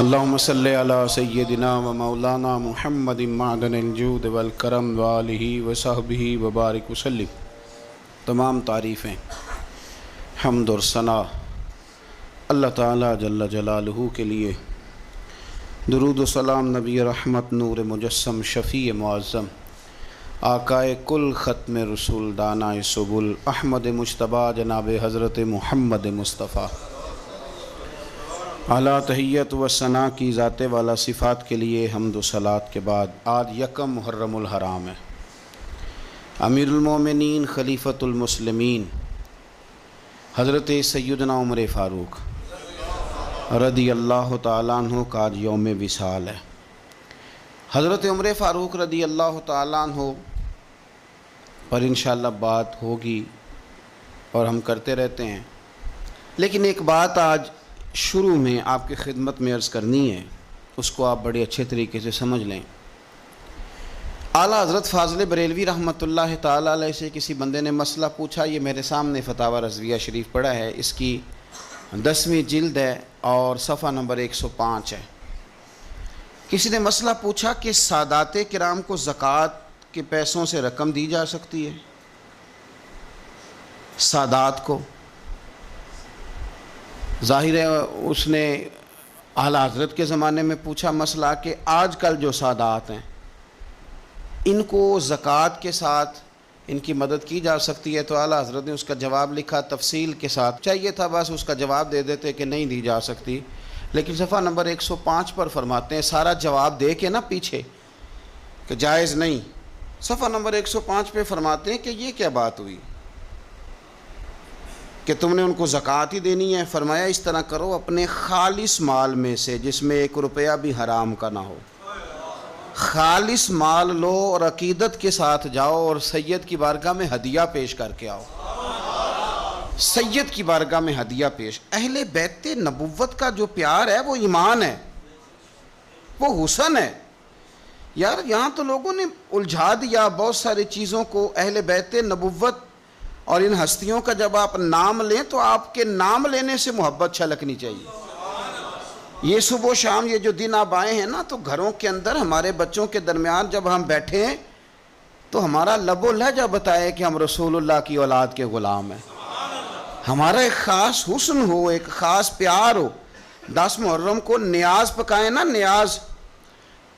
اللہم صلی علی سیدنا و مولانا محمد معدن الجود والکرم وآلہ وصحبہ وبارک وسلم۔ تمام تعریفیں، حمد اور ثنا اللہ تعالیٰ جل جلالہ کے لیے۔ درود و سلام نبی رحمت نور مجسم شفیع معظم آقائے کل ختم رسول دانائے سبل احمد مجتبیٰ جناب حضرت محمد مصطفیٰ اعلیٰ تحیت و ثنا کی ذات والا صفات کے لیے حمد و صلات کے بعد آج یکم محرم الحرام ہے۔ امیر المومنین خلیفۃ المسلمین حضرت سیدنا عمر فاروق رضی اللہ تعالیٰ عنہ کا آج یوم وصال ہے۔ حضرت عمر فاروق رضی اللہ تعالیٰ عنہ پر انشاءاللہ بات ہوگی اور ہم کرتے رہتے ہیں، لیکن ایک بات آج شروع میں آپ کی خدمت میں عرض کرنی ہے، اس کو آپ بڑے اچھے طریقے سے سمجھ لیں۔ اعلیٰ حضرت فاضل بریلوی رحمۃ اللہ تعالیٰ علیہ سے کسی بندے نے مسئلہ پوچھا، یہ میرے سامنے فتاوی رضویہ شریف پڑھا ہے، اس کی 10ویں جلد ہے اور صفحہ نمبر 105 ہے۔ کسی نے مسئلہ پوچھا کہ سادات کرام کو زکوٰۃ کے پیسوں سے رقم دی جا سکتی ہے؟ سادات کو ظاہر ہے اس نے اعلیٰ حضرت کے زمانے میں پوچھا مسئلہ کہ آج کل جو سادات ہیں ان کو زکوٰۃ کے ساتھ ان کی مدد کی جا سکتی ہے؟ تو اعلیٰ حضرت نے اس کا جواب لکھا تفصیل کے ساتھ، چاہیے تھا بس اس کا جواب دے دیتے کہ نہیں دی جا سکتی، لیکن صفحہ نمبر 105 پر فرماتے ہیں سارا جواب دے کے نا پیچھے کہ جائز نہیں، صفحہ نمبر 105 پہ فرماتے ہیں کہ یہ کیا بات ہوئی کہ تم نے ان کو زکوٰۃ ہی دینی ہے؟ فرمایا اس طرح کرو، اپنے خالص مال میں سے جس میں 1 روپیہ بھی حرام کا نہ ہو، خالص مال لو اور عقیدت کے ساتھ جاؤ اور سید کی بارگاہ میں ہدیہ پیش کر کے آؤ۔ سید کی بارگاہ میں ہدیہ پیش، اہل بیت نبوت کا جو پیار ہے وہ ایمان ہے، وہ حسن ہے۔ یار یہاں تو لوگوں نے الجھا دیا بہت ساری چیزوں کو۔ اہل بیت نبوت اور ان ہستیوں کا جب آپ نام لیں تو آپ کے نام لینے سے محبت چھلکنی چاہیے۔ یہ صبح و شام یہ جو دن آپ آئے ہیں نا، تو گھروں کے اندر ہمارے بچوں کے درمیان جب ہم بیٹھے ہیں تو ہمارا لب و لہجہ بتائے کہ ہم رسول اللہ کی اولاد کے غلام ہیں، ہمارا ایک خاص حسن ہو، ایک خاص پیار ہو۔ 10 محرم کو نیاز پکائیں نا، نیاز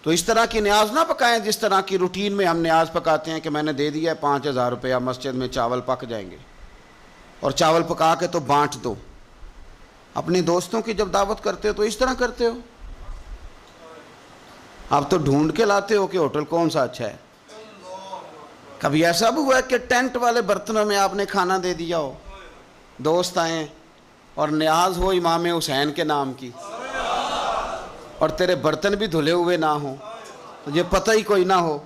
تو اس طرح کی نیاز نہ پکائیں جس طرح کی روٹین میں ہم نیاز پکاتے ہیں کہ میں نے دے دیا ہے 5000 روپیہ، مسجد میں چاول پک جائیں گے اور چاول پکا کے تو بانٹ دو۔ اپنے دوستوں کی جب دعوت کرتے ہو تو اس طرح کرتے ہو؟ آپ تو ڈھونڈ کے لاتے ہو کہ ہوٹل کون سا اچھا ہے۔ کبھی ایسا بھی ہوا ہے کہ ٹینٹ والے برتنوں میں آپ نے کھانا دے دیا ہو، دوست آئیں اور نیاز ہو امام حسین کے نام کی اور تیرے برتن بھی دھلے ہوئے نہ ہوں، تجھے پتہ ہی کوئی نہ ہو؟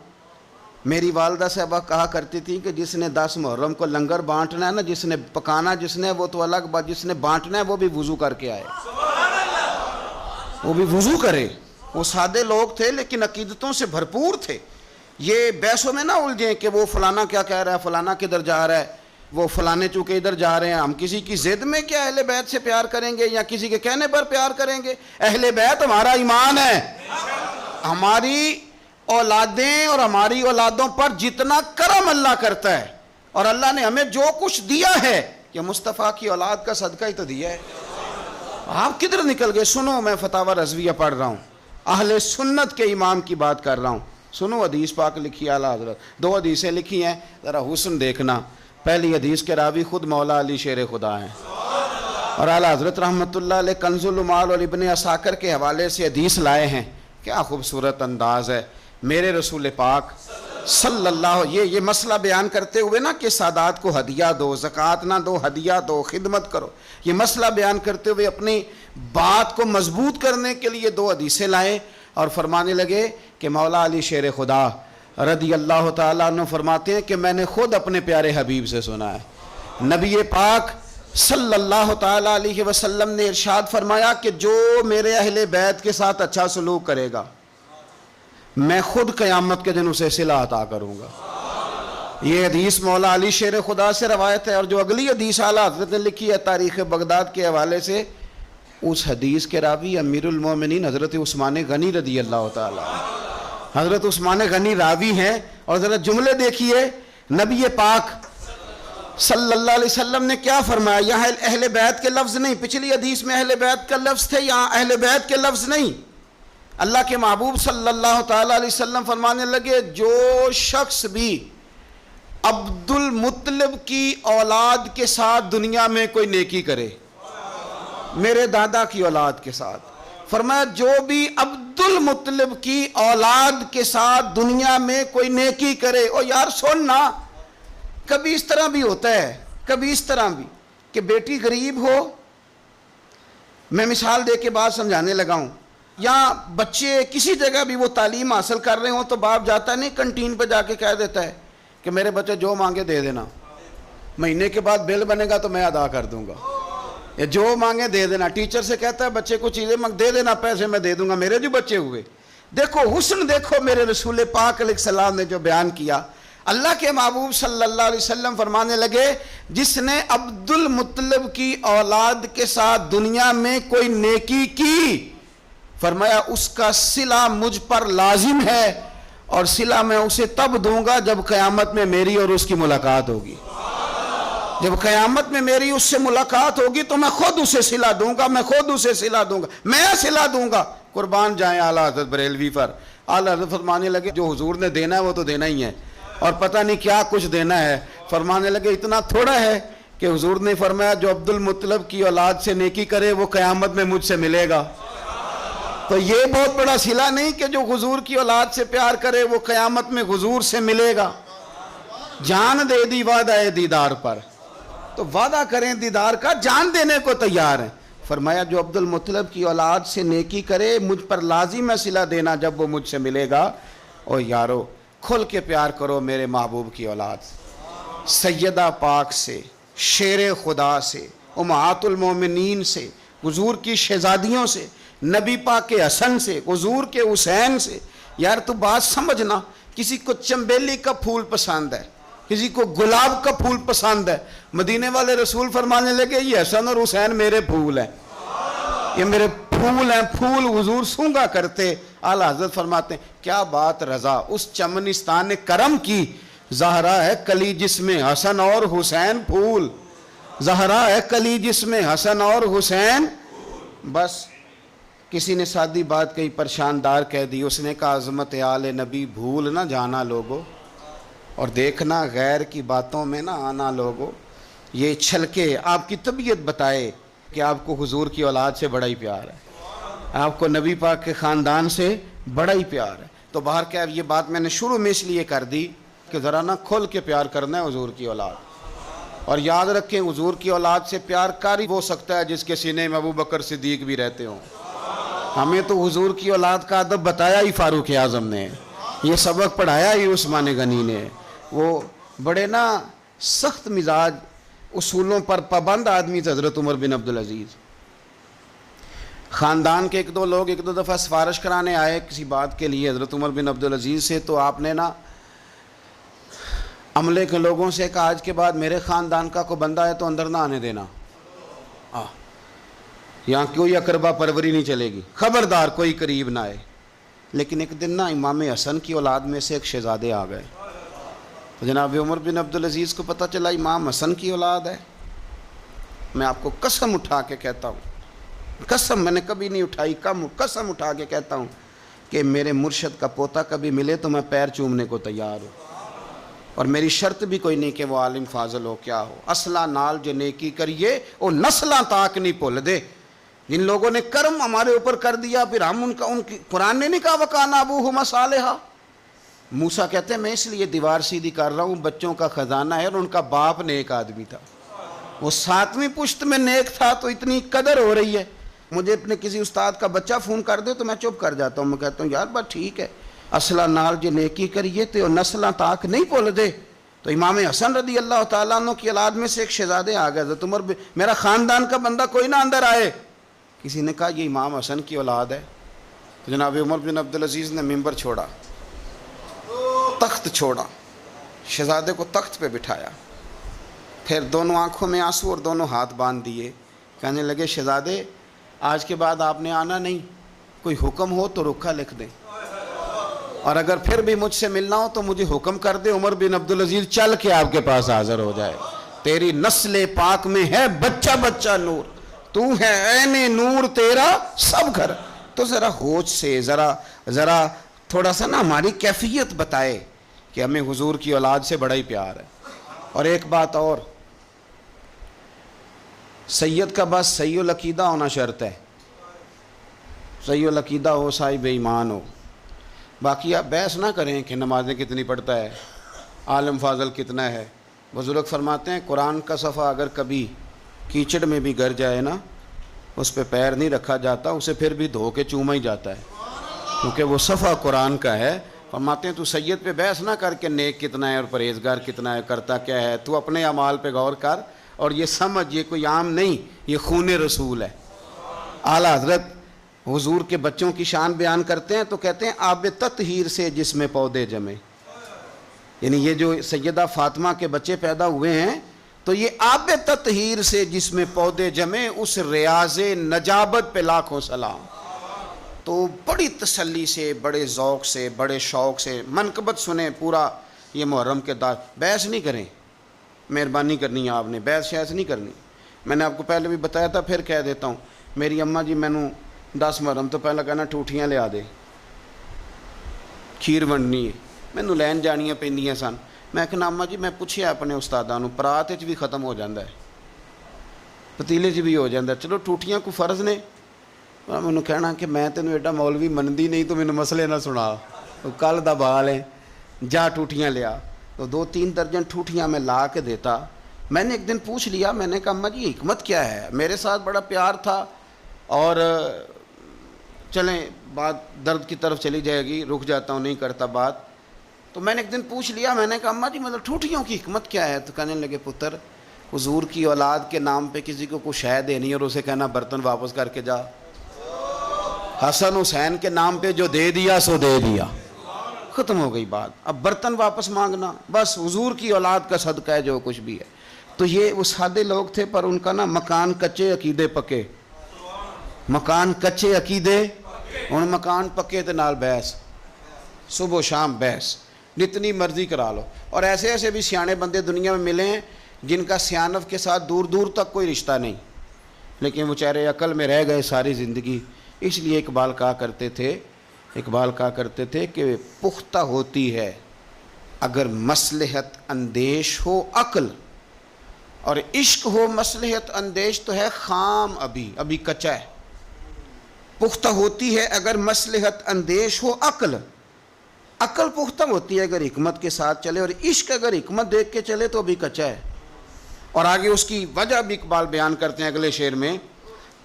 میری والدہ صاحبہ کہا کرتی تھی کہ جس نے 10 محرم کو لنگر بانٹنا ہے نا، جس نے پکانا جس نے وہ تو الگ بات، جس نے بانٹنا ہے وہ بھی وضو کر کے آئے، وہ بھی وضو کرے۔ وہ سادے لوگ تھے لیکن عقیدتوں سے بھرپور تھے۔ یہ بحثوں میں نہ الجھیں کہ وہ فلانا کیا کہہ رہا ہے، فلانا کدھر جا رہا ہے، وہ فلانے چونکہ ادھر جا رہے ہیں۔ ہم کسی کی ضد میں کیا اہل بیت سے پیار کریں گے یا کسی کے کہنے پر پیار کریں گے؟ اہل بیت ہمارا ایمان ہے۔ ہماری اولادیں اور ہماری اولادوں پر جتنا کرم اللہ کرتا ہے، اور اللہ نے ہمیں جو کچھ دیا ہے یہ مصطفیٰ کی اولاد کا صدقہ ہی تو دیا ہے۔ آپ کدھر نکل گئے؟ سنو، میں فتاوی رضویہ پڑھ رہا ہوں، اہل سنت کے امام کی بات کر رہا ہوں۔ سنو، حدیث پاک لکھی ہے اعلیٰ حضرت، 2 حدیثیں لکھی ہیں، ذرا حسن دیکھنا۔ پہلی حدیث کے راوی خود مولا علی شیر خدا ہیں، اور اعلیٰ حضرت رحمۃ اللہ علیہ کنز المال اور ابن عساکر کے حوالے سے حدیث لائے ہیں۔ کیا خوبصورت انداز ہے میرے رسول پاک صلی اللہ، یہ مسئلہ بیان کرتے ہوئے نا کہ سادات کو ہدیہ دو، زکوٰۃ نہ دو، ہدیہ دو، خدمت کرو، یہ مسئلہ بیان کرتے ہوئے اپنی بات کو مضبوط کرنے کے لیے 2 حدیثیں لائے اور فرمانے لگے کہ مولا علی شیر خدا رضی اللہ تعالیٰ عنہ فرماتے ہیں کہ میں نے خود اپنے پیارے حبیب سے سنا ہے، نبی پاک صلی اللہ تعالیٰ علیہ وسلم نے ارشاد فرمایا کہ جو میرے اہل بیت کے ساتھ اچھا سلوک کرے گا میں خود قیامت کے دن اسے صلہ عطا کروں گا۔ یہ حدیث مولا علی شیر خدا سے روایت ہے، اور جو اگلی حدیث اعلیٰ حضرت نے لکھی ہے تاریخ بغداد کے حوالے سے اس حدیث کے راوی امیر المومنین حضرت عثمان غنی رضی اللہ تعالیٰ، حضرت عثمان غنی راوی ہیں. اور ذرا جملے دیکھیے نبی پاک صلی اللہ علیہ وسلم نے کیا فرمایا. یہاں اہل بیت کے لفظ نہیں، پچھلی حدیث میں اہل بیت کا لفظ تھے، یہاں اہل بیت کے لفظ نہیں. اللہ کے محبوب صلی اللہ تعالیٰ علیہ وسلم فرمانے لگے جو شخص بھی عبد المطلب کی اولاد کے ساتھ دنیا میں کوئی نیکی کرے، میرے دادا کی اولاد کے ساتھ، فرمایا جو بھی عبد المطلب کی اولاد کے ساتھ دنیا میں کوئی نیکی کرے. او یار سننا، کبھی اس طرح بھی ہوتا ہے، کبھی اس طرح بھی کہ بیٹی غریب ہو. میں مثال دے کے بات سمجھانے لگا ہوں. یا بچے کسی جگہ بھی وہ تعلیم حاصل کر رہے ہوں تو باپ جاتا نہیں کنٹین پہ جا کے کہہ دیتا ہے کہ میرے بچے جو مانگے دے دینا، مہینے کے بعد بل بنے گا تو میں ادا کر دوں گا، یا جو مانگے دے دینا. ٹیچر سے کہتا ہے بچے کو چیزیں دے دینا، پیسے میں دے دوں گا. میرے جو بچے ہوئے، دیکھو حسن دیکھو میرے رسول پاک علیہ السلام نے جو بیان کیا. اللہ کے محبوب صلی اللہ علیہ وسلم فرمانے لگے جس نے عبد المطلب کی اولاد کے ساتھ دنیا میں کوئی نیکی کی، فرمایا اس کا صلہ مجھ پر لازم ہے، اور صلہ میں اسے تب دوں گا جب قیامت میں میری اور اس کی ملاقات ہوگی. جب قیامت میں میری اس سے ملاقات ہوگی تو میں خود اسے صلہ دوں گا، میں خود اسے صلہ دوں گا، میں صلہ دوں گا. قربان جائیں اعلیٰ حضرت بریلوی پر. اعلیٰ حضرت فرمانے لگے جو حضور نے دینا ہے وہ تو دینا ہی ہے، اور پتہ نہیں کیا کچھ دینا ہے. فرمانے لگے اتنا تھوڑا ہے کہ حضور نے فرمایا جو عبد المطلب کی اولاد سے نیکی کرے وہ قیامت میں مجھ سے ملے گا. تو یہ بہت بڑا صلہ نہیں کہ جو حضور کی اولاد سے پیار کرے وہ قیامت میں حضور سے ملے گا. جان دے دی وعدہ دیدار پر، تو وعدہ کریں دیدار کا، جان دینے کو تیار ہیں. فرمایا جو عبد المطلب کی اولاد سے نیکی کرے مجھ پر لازم ہے صلہ دینا جب وہ مجھ سے ملے گا. اور یارو کھل کے پیار کرو میرے محبوب کی اولاد، سیدہ پاک سے، شیر خدا سے، امہات المومنین سے، حضور کی شہزادیوں سے، نبی پاک کے حسن سے، حضور کے حسین سے. یار تو بات سمجھنا، کسی کو چنبیلی کا پھول پسند ہے، کسی کو گلاب کا پھول پسند ہے. مدینے والے رسول فرمانے لگے یہ حسن اور حسین میرے پھول ہیں، یہ میرے پھول ہیں، پھول حضور سونگا کرتے. اعلیٰ حضرت فرماتے ہیں کیا بات رضا اس چمنستان کرم کی، زہرا ہے کلی جس میں حسن اور حسین پھول، زہرا ہے کلی جس میں حسن اور حسین. بس کسی نے سادی بات کہی، پریشاندار کہہ دی. اس نے کہا عظمت آل نبی بھول نہ جانا لوگو، اور دیکھنا غیر کی باتوں میں نہ آنا لوگو. یہ چھلکے آپ کی طبیعت بتائے کہ آپ کو حضور کی اولاد سے بڑا ہی پیار ہے، آپ کو نبی پاک کے خاندان سے بڑا ہی پیار ہے. تو باہر کیا یہ بات میں نے شروع میں اس لیے کر دی کہ ذرا نہ کھل کے پیار کرنا ہے حضور کی اولاد. اور یاد رکھیں حضور کی اولاد سے پیار کاری ہو سکتا ہے جس کے سینے میں ابو بکر صدیق بھی رہتے ہوں. ہمیں تو حضور کی اولاد کا ادب بتایا ہی فاروق اعظم نے، یہ سبق پڑھایا ہی عثمان غنی نے. وہ بڑے نا سخت مزاج، اصولوں پر پابند آدمی تھے حضرت عمر بن عبدالعزیز. خاندان کے ایک دو لوگ ایک دو دفعہ سفارش کرانے آئے کسی بات کے لیے حضرت عمر بن عبدالعزیز سے. تو آپ نے نا عملے کے لوگوں سے کہا آج کے بعد میرے خاندان کا کوئی بندہ ہے تو اندر نہ آنے دینا، یہاں کوئی اقربا پروری نہیں چلے گی، خبردار کوئی قریب نہ آئے. لیکن ایک دن نا امام حسن کی اولاد میں سے ایک شہزادے آ گئے. تو جناب عمر بن عبدالعزیز کو پتہ چلا امام حسن کی اولاد ہے. میں آپ کو قسم اٹھا کے کہتا ہوں، قسم میں نے کبھی نہیں اٹھائی، قسم اٹھا کے کہتا ہوں کہ میرے مرشد کا پوتا کبھی ملے تو میں پیر چومنے کو تیار ہوں. اور میری شرط بھی کوئی نہیں کہ وہ عالم فاضل ہو کیا ہو، اصلہ نال جو نیکی کریے وہ نسلاں تاک نہیں بھول دے. جن لوگوں نے کرم ہمارے اوپر کر دیا پھر ہم ان کی قرآن نے نہیں کہا وَكَانَ أَبُوهُمَا صَالِحًا. موسیٰ کہتے ہیں میں اس لیے دیوار سیدھی کر رہا ہوں، بچوں کا خزانہ ہے، اور ان کا باپ نیک آدمی تھا، وہ 7ویں پشت میں نیک تھا تو اتنی قدر ہو رہی ہے. مجھے اپنے کسی استاد کا بچہ فون کر دے تو میں چپ کر جاتا ہوں، میں کہتا ہوں یار بات ٹھیک ہے، اصلہ نال جو نیکی کریے تو نسلاں تاک نہیں بھول دے. تو امام حسن رضی اللہ تعالیٰ عنہ کی اولاد میں سے ایک شہزادے آ گئے، حضرت عمر میرا خاندان کا بندہ کوئی نہ اندر آئے. کسی نے کہا یہ امام حسن کی اولاد ہے. تو جناب عمر بن عبدالعزیز نے ممبر چھوڑا، تخت چھوڑا، شہزادے کو تخت پہ بٹھایا، پھر دونوں آنکھوں میں آنسو اور دونوں ہاتھ باندھ دیے. کہنے لگے شہزادے آج کے بعد آپ نے آنا نہیں، کوئی حکم ہو تو رکھا لکھ دیں، اور اگر پھر بھی مجھ سے ملنا ہو تو مجھے حکم کر دے، عمر بن عبدالعزیز چل کے آپ کے پاس حاضر ہو جائے. تیری نسل پاک میں ہے بچہ بچہ نور، تو ہے عین نور تیرا سب گھر. تو ذرا ہوش سے ذرا تھوڑا سا نا ہماری کیفیت بتائے کہ ہمیں حضور کی اولاد سے بڑا ہی پیار ہے. اور ایک بات اور، سید کا بس صحیح العقیدہ ہونا شرط ہے. صحیح العقیدہ ہو، صاحب ایمان ہو. باقی آپ بحث نہ کریں کہ نمازیں کتنی پڑھتا ہے، عالم فاضل کتنا ہے. بزرگ فرماتے ہیں قرآن کا صفحہ اگر کبھی کیچڑ میں بھی گر جائے نا، اس پہ پیر نہیں رکھا جاتا، اسے پھر بھی دھو کے چوما ہی جاتا ہے، کیونکہ وہ صفحہ قرآن کا ہے. فرماتے ہیں تو سید پہ بحث نہ کر کے نیک کتنا ہے اور پرہیزگار کتنا ہے، کرتا کیا ہے، تو اپنے اعمال پہ غور کر اور یہ سمجھ یہ کوئی عام نہیں، یہ خون رسول ہے. اعلیٰ حضرت حضور کے بچوں کی شان بیان کرتے ہیں تو کہتے ہیں آب تطہیر سے جس میں پودے جمے. یعنی یہ جو سیدہ فاطمہ کے بچے پیدا ہوئے ہیں تو یہ آب تطہیر سے جس میں پودے جمے، اس ریاض نجابت پہ لاکھوں سلام. تو بڑی تسلی سے، بڑے ذوق سے، بڑے شوق سے منقبت سنیں پورا یہ محرم کے دار. بحث نہیں کریں، مہربانی کرنی ہے آپ نے، بحث شحث نہیں کرنی. میں نے آپ کو پہلے بھی بتایا تھا، پھر کہہ دیتا ہوں. میری اماں جی مینوں 10 محرم تو پہلے کہنا ٹوٹیاں لیا دے، کھیر ونڈنی ہے، مینوں لین جانیاں پیندیاں سن. میں کہنا اماں جی میں پوچھیا اپنے استاداں نوں، پرات وچ بھی ختم ہو جاندا ہے، پتیلے 'چ بھی ہو جاندا ہے، چلو ٹوٹیاں کو فرض نے. مینوں کہنا کہ میں تینوں ایڈا مولوی منندی نہیں تو مینوں مسئلے نہ سنا، کل دا بال ہے، جا ٹوٹیاں لیا. تو 2-3 درجن ٹوٹیاں میں لا کے دیتا. میں نے ایک دن پوچھ لیا، میں نے کہا اماں جی حکمت کیا ہے؟ میرے ساتھ بڑا پیار تھا اور چلیں بات درد کی طرف چلی جائے گی، رک جاتا ہوں، نہیں کرتا بات. تو میں نے ایک دن پوچھ لیا، میں نے کہا اماں جی مطلب ٹوٹیوں کی حکمت کیا ہے؟ تو کہنے لگے پتر، حضور کی اولاد کے نام پہ کسی کو کچھ شے دینی اور اسے کہنا برتن واپس کر کے جا. حسن حسین کے نام پہ جو دے دیا سو دے دیا، ختم ہو گئی بات. اب برتن واپس مانگنا، بس حضور کی اولاد کا صدقہ ہے جو کچھ بھی ہے. تو یہ وہ سادے لوگ تھے، پر ان کا نا مکان کچے عقیدے پکے، مکان کچے عقیدے، ان مکان پکے تے نال بحث، صبح و شام بحث، جتنی مرضی کرا لو. اور ایسے ایسے بھی سیانے بندے دنیا میں ملے ہیں جن کا سیانف کے ساتھ دور دور تک کوئی رشتہ نہیں، لیکن وہ چہرے عقل میں رہ گئے ساری زندگی. اس لیے اقبال کہا کرتے تھے کہ پختہ ہوتی ہے اگر مصلحت اندیش ہو عقل، اور عشق ہو مصلحت اندیش تو ہے خام، ابھی کچا ہے. پختہ ہوتی ہے اگر مصلحت اندیش ہو عقل، عقل پختہ ہوتی ہے اگر حکمت کے ساتھ چلے، اور عشق اگر حکمت دیکھ کے چلے تو ابھی کچا ہے. اور آگے اس کی وجہ بھی اقبال بیان کرتے ہیں اگلے شعر میں،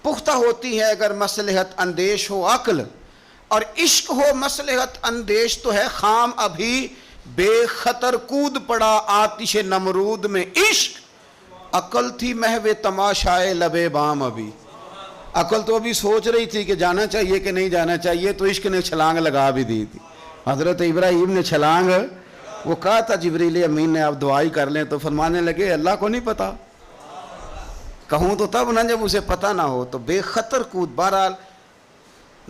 پختہ ہوتی ہے اگر مصلحت اندیش ہو عقل، اور عشق ہو مصلحت اندیش تو ہے خام، ابھی بے خطر کود پڑا آتش نمرود میں عشق، عقل تھی محو تماشائے لبے بام. ابھی عقل تو ابھی سوچ رہی تھی کہ جانا چاہیے کہ نہیں جانا چاہیے، تو عشق نے چھلانگ لگا بھی دی تھی. حضرت ابراہیم نے چھلانگ، وہ کہا تھا جبریل امین نے آپ دعائی کر لیں، تو فرمانے لگے اللہ کو نہیں پتا، کہوں تو تب نہ جب اسے پتہ نہ ہو. تو بے خطر کود. بہرحال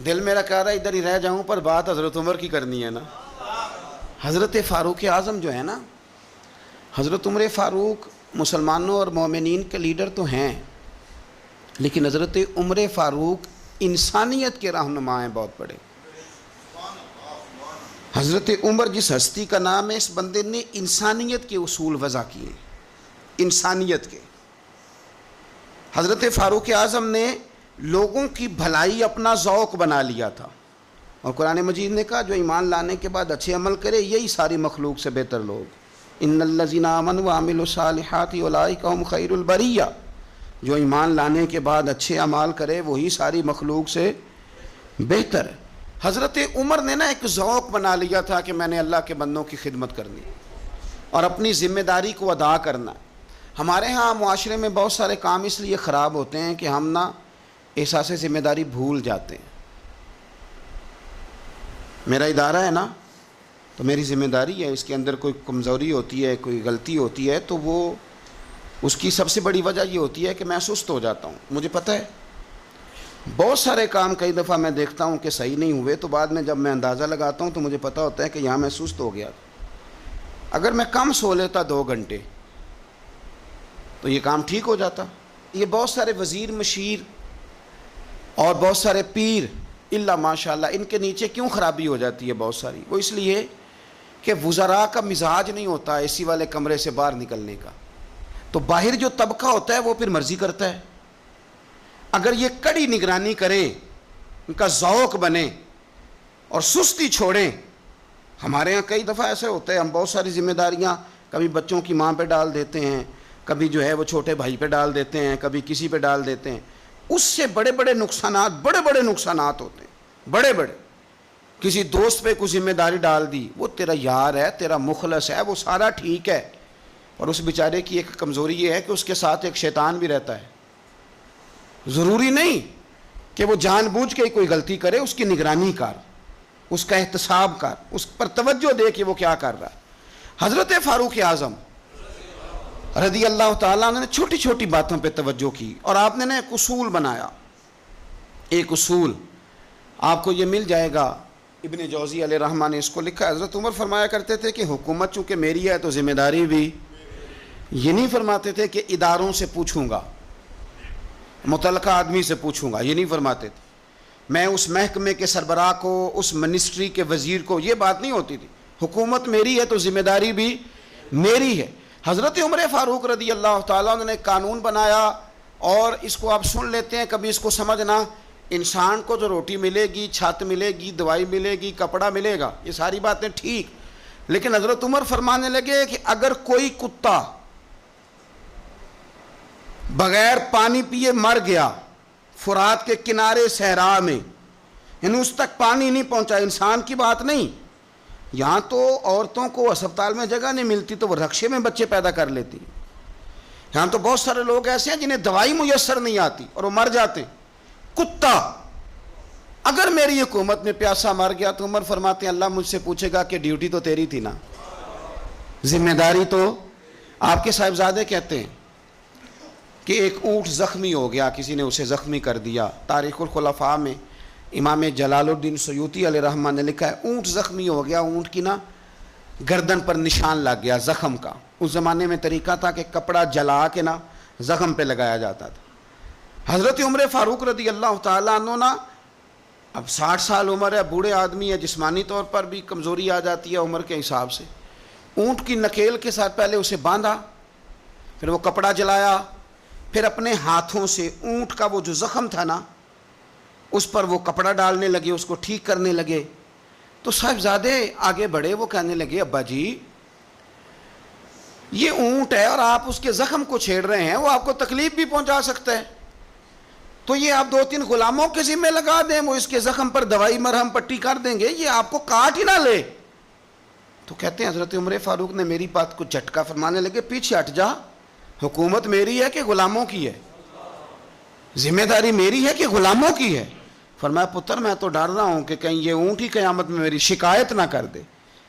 دل میرا کہہ رہا ہے ادھر ہی رہ جاؤں، پر بات حضرت عمر کی کرنی ہے نا. حضرت فاروق اعظم جو ہے نا، حضرت عمر فاروق مسلمانوں اور مومنین کے لیڈر تو ہیں، لیکن حضرت عمر فاروق انسانیت کے رہنما ہیں بہت بڑے. حضرت عمر جس ہستی کا نام ہے، اس بندے نے انسانیت کے اصول وضع کیے، انسانیت کے. حضرت فاروق اعظم نے لوگوں کی بھلائی اپنا ذوق بنا لیا تھا، اور قرآن مجید نے کہا جو ایمان لانے کے بعد اچھے عمل کرے یہی ساری مخلوق سے بہتر لوگ. ان الذین آمنوا وعملوا الصالحات اولئک هم خیر البریہ، جو ایمان لانے کے بعد اچھے اعمال کرے وہی ساری مخلوق سے بہتر. حضرت عمر نے نا ایک ذوق بنا لیا تھا کہ میں نے اللہ کے بندوں کی خدمت کرنی اور اپنی ذمہ داری کو ادا کرنا. ہمارے ہاں معاشرے میں بہت سارے کام اس لیے خراب ہوتے ہیں کہ ہم نا احساس ذمہ داری بھول جاتے ہیں. میرا ادارہ ہے نا تو میری ذمہ داری ہے، اس کے اندر کوئی کمزوری ہوتی ہے، کوئی غلطی ہوتی ہے، تو وہ اس کی سب سے بڑی وجہ یہ ہوتی ہے کہ میں سست ہو جاتا ہوں. مجھے پتہ ہے بہت سارے کام کئی دفعہ میں دیکھتا ہوں کہ صحیح نہیں ہوئے، تو بعد میں جب میں اندازہ لگاتا ہوں تو مجھے پتہ ہوتا ہے کہ یہاں میں سست ہو گیا. اگر میں کم سو لیتا 2 گھنٹے تو یہ کام ٹھیک ہو جاتا. یہ بہت سارے وزیر مشیر اور بہت سارے پیر اللہ ماشاءاللہ ان کے نیچے کیوں خرابی ہو جاتی ہے بہت ساری؟ وہ اس لیے کہ وزراء کا مزاج نہیں ہوتا اے سی والے کمرے سے باہر نکلنے کا. تو باہر جو طبقہ ہوتا ہے وہ پھر مرضی کرتا ہے. اگر یہ کڑی نگرانی کرے، ان کا ذوق بنے اور سستی چھوڑیں. ہمارے ہاں کئی دفعہ ایسے ہوتا ہے، ہم بہت ساری ذمہ داریاں کبھی بچوں کی ماں پہ ڈال دیتے ہیں، کبھی جو ہے وہ چھوٹے بھائی پہ ڈال دیتے ہیں، کبھی کسی پہ ڈال دیتے ہیں. اس سے بڑے بڑے نقصانات ہوتے ہیں، بڑے بڑے. کسی دوست پہ کوئی ذمہ داری ڈال دی، وہ تیرا یار ہے، تیرا مخلص ہے، وہ سارا ٹھیک ہے، اور اس بیچارے کی ایک کمزوری یہ ہے کہ اس کے ساتھ ایک شیطان بھی رہتا ہے. ضروری نہیں کہ وہ جان بوجھ کے کوئی غلطی کرے، اس کی نگرانی کر، اس کا احتساب کر، اس پر توجہ دے کہ وہ کیا کر رہا ہے. حضرت فاروق اعظم رضی اللہ تعالیٰ عنہ نے چھوٹی چھوٹی باتوں پہ توجہ کی، اور آپ نے ایک اصول بنایا. ایک اصول آپ کو یہ مل جائے گا، ابن جوزی علیہ رحمہ نے اس کو لکھا. حضرت عمر فرمایا کرتے تھے کہ حکومت چونکہ میری ہے تو ذمہ داری بھی. یہ نہیں فرماتے تھے کہ اداروں سے پوچھوں گا، متعلقہ آدمی سے پوچھوں گا، یہ نہیں فرماتے تھے. میں اس محکمے کے سربراہ کو، اس منسٹری کے وزیر کو، یہ بات نہیں ہوتی تھی. حکومت میری ہے تو ذمہ داری بھی میری ہے. حضرت عمر فاروق رضی اللہ تعالیٰ نے قانون بنایا، اور اس کو آپ سن لیتے ہیں، کبھی اس کو سمجھنا. انسان کو جو روٹی ملے گی، چھت ملے گی، دوائی ملے گی، کپڑا ملے گا، یہ ساری باتیں ٹھیک، لیکن حضرت عمر فرمانے لگے کہ اگر کوئی کتا بغیر پانی پیے مر گیا فرات کے کنارے صحرا میں، یعنی اس تک پانی نہیں پہنچا، انسان کی بات نہیں. یہاں تو عورتوں کو اسپتال میں جگہ نہیں ملتی تو وہ رکشے میں بچے پیدا کر لیتی. یہاں تو بہت سارے لوگ ایسے ہیں جنہیں دوائی میسر نہیں آتی اور وہ مر جاتے ہیں. کتا اگر میری حکومت میں پیاسا مر گیا تو عمر فرماتے ہیں اللہ مجھ سے پوچھے گا کہ ڈیوٹی تو تیری تھی نا، ذمہ داری تو آپ کے صاحبزادے کہتے ہیں کہ ایک اونٹ زخمی ہو گیا، کسی نے اسے زخمی کر دیا. تاریخ الخلفاء میں امام جلال الدین سیوطی علیہ رحمہ نے لکھا ہے اونٹ زخمی ہو گیا، اونٹ کی نا گردن پر نشان لگ گیا زخم کا. اس زمانے میں طریقہ تھا کہ کپڑا جلا کے نا زخم پہ لگایا جاتا تھا. حضرت عمر فاروق رضی اللہ تعالیٰ عنہ نا، اب 60 سال عمر ہے، بوڑھے آدمی ہے، جسمانی طور پر بھی کمزوری آ جاتی ہے عمر کے حساب سے. اونٹ کی نکیل کے ساتھ پہلے اسے باندھا، پھر وہ کپڑا جلایا، پھر اپنے ہاتھوں سے اونٹ کا وہ جو زخم تھا نا اس پر وہ کپڑا ڈالنے لگے، اس کو ٹھیک کرنے لگے. تو صاحبزادے آگے بڑھے، وہ کہنے لگے ابا جی یہ اونٹ ہے اور آپ اس کے زخم کو چھیڑ رہے ہیں، وہ آپ کو تکلیف بھی پہنچا سکتا ہے، تو یہ آپ 2-3 غلاموں کے ذمہ لگا دیں، وہ اس کے زخم پر دوائی مرہم پٹی کر دیں گے، یہ آپ کو کاٹ ہی نہ لے. تو کہتے ہیں حضرت عمر فاروق نے میری بات کو جھٹکا، فرمانے لگے پیچھے ہٹ جا، حکومت میری ہے کہ غلاموں کی ہے؟ ذمہ داری میری ہے کہ غلاموں کی ہے؟ فرمایا پتر میں تو ڈر رہا ہوں کہ کہیں یہ اونٹ ہی قیامت میں میری شکایت نہ کر دے،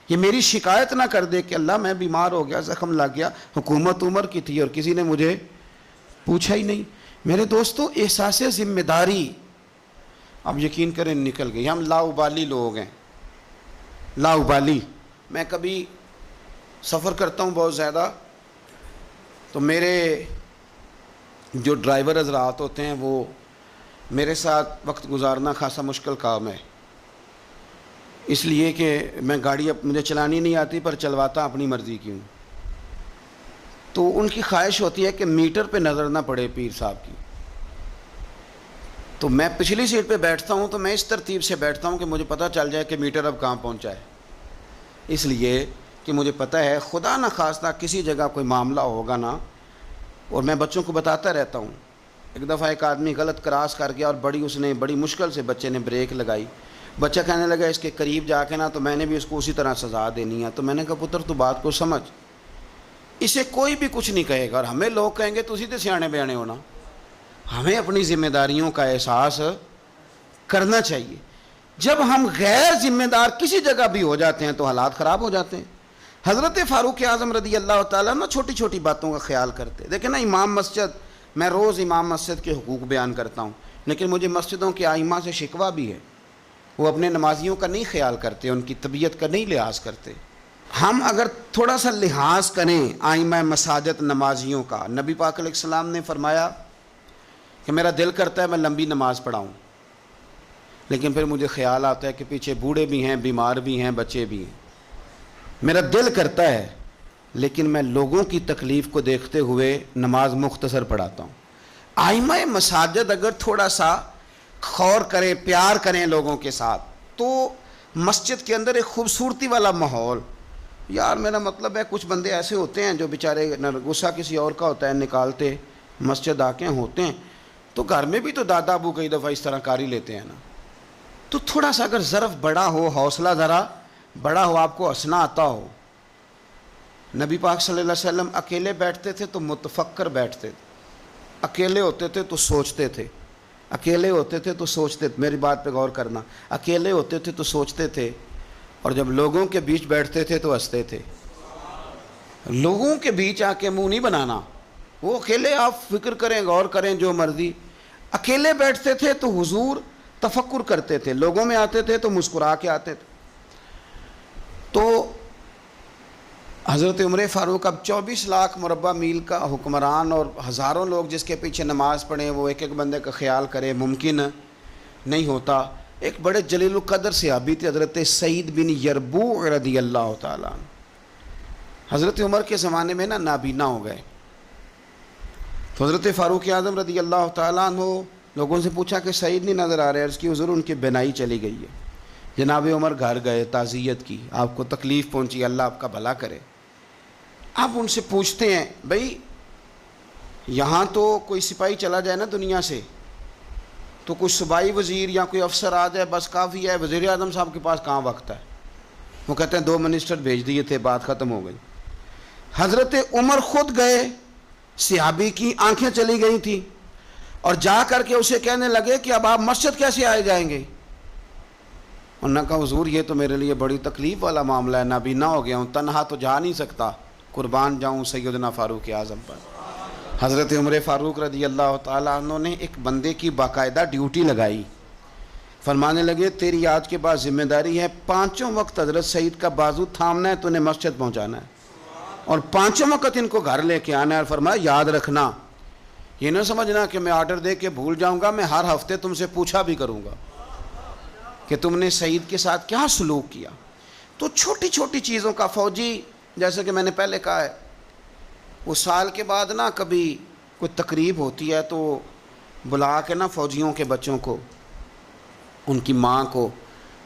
یہ میری شکایت نہ کر دے کہ اللہ میں بیمار ہو گیا، زخم لگ گیا، حکومت عمر کی تھی اور کسی نے مجھے پوچھا ہی نہیں. میرے دوستو احساس ذمہ داری اب یقین کریں نکل گئی. ہم لاؤبالی لوگ ہیں، لاؤبالی. میں کبھی سفر کرتا ہوں بہت زیادہ، تو میرے جو ڈرائیور حضرات ہوتے ہیں وہ میرے ساتھ وقت گزارنا خاصا مشکل کام ہے، اس لیے کہ میں گاڑی مجھے چلانی نہیں آتی پر چلواتا اپنی مرضی کی ہوں. تو ان کی خواہش ہوتی ہے کہ میٹر پہ نظر نہ پڑے پیر صاحب کی. تو میں پچھلی سیٹ پہ بیٹھتا ہوں تو میں اس ترتیب سے بیٹھتا ہوں کہ مجھے پتہ چل جائے کہ میٹر اب کہاں پہنچا ہے، اس لیے کہ مجھے پتہ ہے خدا نہ خواستہ کسی جگہ کوئی معاملہ ہوگا نا. اور میں بچوں کو بتاتا رہتا ہوں. ایک دفعہ ایک آدمی غلط کراس کر گیا اور بڑی مشکل سے بچے نے بریک لگائی. بچہ کہنے لگا اس کے قریب جا کے نا تو میں نے بھی اس کو اسی طرح سزا دینی ہے. تو میں نے کہا پتر تو بات کو سمجھ، اسے کوئی بھی کچھ نہیں کہے گا اور ہمیں لوگ کہیں گے تسی تے سیانے بیانے ہونا. ہمیں اپنی ذمہ داریوں کا احساس کرنا چاہیے. جب ہم غیر ذمہ دار کسی جگہ بھی ہو جاتے ہیں تو حالات خراب ہو جاتے ہیں. حضرت فاروق اعظم رضی اللہ تعالیٰ عنہ چھوٹی چھوٹی باتوں کا خیال کرتے. دیکھیں نا امام مسجد، میں روز امام مسجد کے حقوق بیان کرتا ہوں. لیکن مجھے مسجدوں کے آئمہ سے شکوہ بھی ہے، وہ اپنے نمازیوں کا نہیں خیال کرتے، ان کی طبیعت کا نہیں لحاظ کرتے۔ ہم اگر تھوڑا سا لحاظ کریں آئمہ مساجد نمازیوں کا، نبی پاک علیہ السلام نے فرمایا کہ میرا دل کرتا ہے میں لمبی نماز پڑھاؤں، لیکن پھر مجھے خیال آتا ہے کہ پیچھے بوڑھے بھی ہیں، بیمار بھی ہیں، بچے بھی ہیں، میرا دل کرتا ہے لیکن میں لوگوں کی تکلیف کو دیکھتے ہوئے نماز مختصر پڑھاتا ہوں۔ آئمہ مساجد اگر تھوڑا سا غور کریں، پیار کریں لوگوں کے ساتھ، تو مسجد کے اندر ایک خوبصورتی والا ماحول، یار میرا مطلب ہے کچھ بندے ایسے ہوتے ہیں جو بیچارے غصہ کسی اور کا ہوتا ہے نکالتے مسجد آ کے ہوتے ہیں، تو گھر میں بھی تو دادا ابو کئی دفعہ اس طرح کاری لیتے ہیں نا، تو تھوڑا سا اگر ظرف بڑا ہو، حوصلہ ذرا بڑا ہو، آپ کو ہنسنا آتا ہو۔ نبی پاک صلی اللہ علیہ وسلم اکیلے بیٹھتے تھے تو متفکر بیٹھتے تھے، اکیلے ہوتے تھے تو سوچتے تھے، اکیلے ہوتے تھے تو سوچتے تھے، میری بات پہ غور کرنا، اکیلے ہوتے تھے تو سوچتے تھے، اور جب لوگوں کے بیچ بیٹھتے تھے تو ہنستے تھے۔ لوگوں کے بیچ آ کے منہ نہیں بنانا، وہ اکیلے آپ فکر کریں، غور کریں جو مرضی، اکیلے بیٹھتے تھے تو حضور تفکر کرتے تھے، لوگوں میں آتے تھے تو مسکرا کے آتے تھے۔ تو حضرت عمر فاروق اب 24 لاکھ مربع میل کا حکمران اور ہزاروں لوگ جس کے پیچھے نماز پڑھیں، وہ ایک ایک بندے کا خیال کرے، ممکن نہیں ہوتا۔ ایک بڑے جلیل القدر صحابی تھے حضرت سعید بن یربوع رضی اللہ تعالیٰ عنہ۔ حضرت عمر کے زمانے میں نابینا ہو گئے، تو حضرت فاروق اعظم رضی اللہ تعالیٰ عنہ لوگوں سے پوچھا کہ سعید نہیں نظر آ رہے، عرض کی حضور ان کی بینائی چلی گئی ہے۔ جناب عمر گھر گئے، تعزیت کی، آپ کو تکلیف پہنچی، اللہ آپ کا بھلا کرے۔ آپ ان سے پوچھتے ہیں بھائی یہاں تو کوئی سپاہی چلا جائے نا دنیا سے تو کوئی صوبائی وزیر یا کوئی افسر آ جائے بس کافی ہے، وزیر اعظم صاحب کے پاس کہاں وقت ہے؟ وہ کہتے ہیں 2 منسٹر بھیج دیے تھے، بات ختم ہو گئی۔ حضرت عمر خود گئے، صحابی کی آنکھیں چلی گئی تھیں، اور جا کر کے اسے کہنے لگے کہ اب آپ مسجد کیسے آئے جائیں گے؟ انہوں نے کہا حضور یہ تو میرے لیے بڑی تکلیف والا معاملہ ہے، نابینا ہو گیا ہوں، تنہا تو جا نہیں سکتا، قربان جاؤں سیدنا فاروق اعظم پر۔ حضرت عمر فاروق رضی اللہ تعالیٰ عنہ نے ایک بندے کی باقاعدہ ڈیوٹی لگائی، فرمانے لگے تیری آج کے بعد ذمہ داری ہے 5 وقت حضرت سعید کا بازو تھامنا ہے، تو انہیں مسجد پہنچانا ہے، اور 5 وقت ان کو گھر لے کے آنا ہے، اور فرمایا یاد رکھنا، یہ نہ سمجھنا کہ میں آرڈر دے کے بھول جاؤں گا، میں ہر ہفتے تم سے پوچھا بھی کروں گا کہ تم نے سعید کے ساتھ کیا سلوک کیا۔ تو چھوٹی چھوٹی چیزوں کا فوجی، جیسے کہ میں نے پہلے کہا ہے، وہ سال کے بعد نا کبھی کوئی تقریب ہوتی ہے تو بلا کے نا فوجیوں کے بچوں کو، ان کی ماں کو،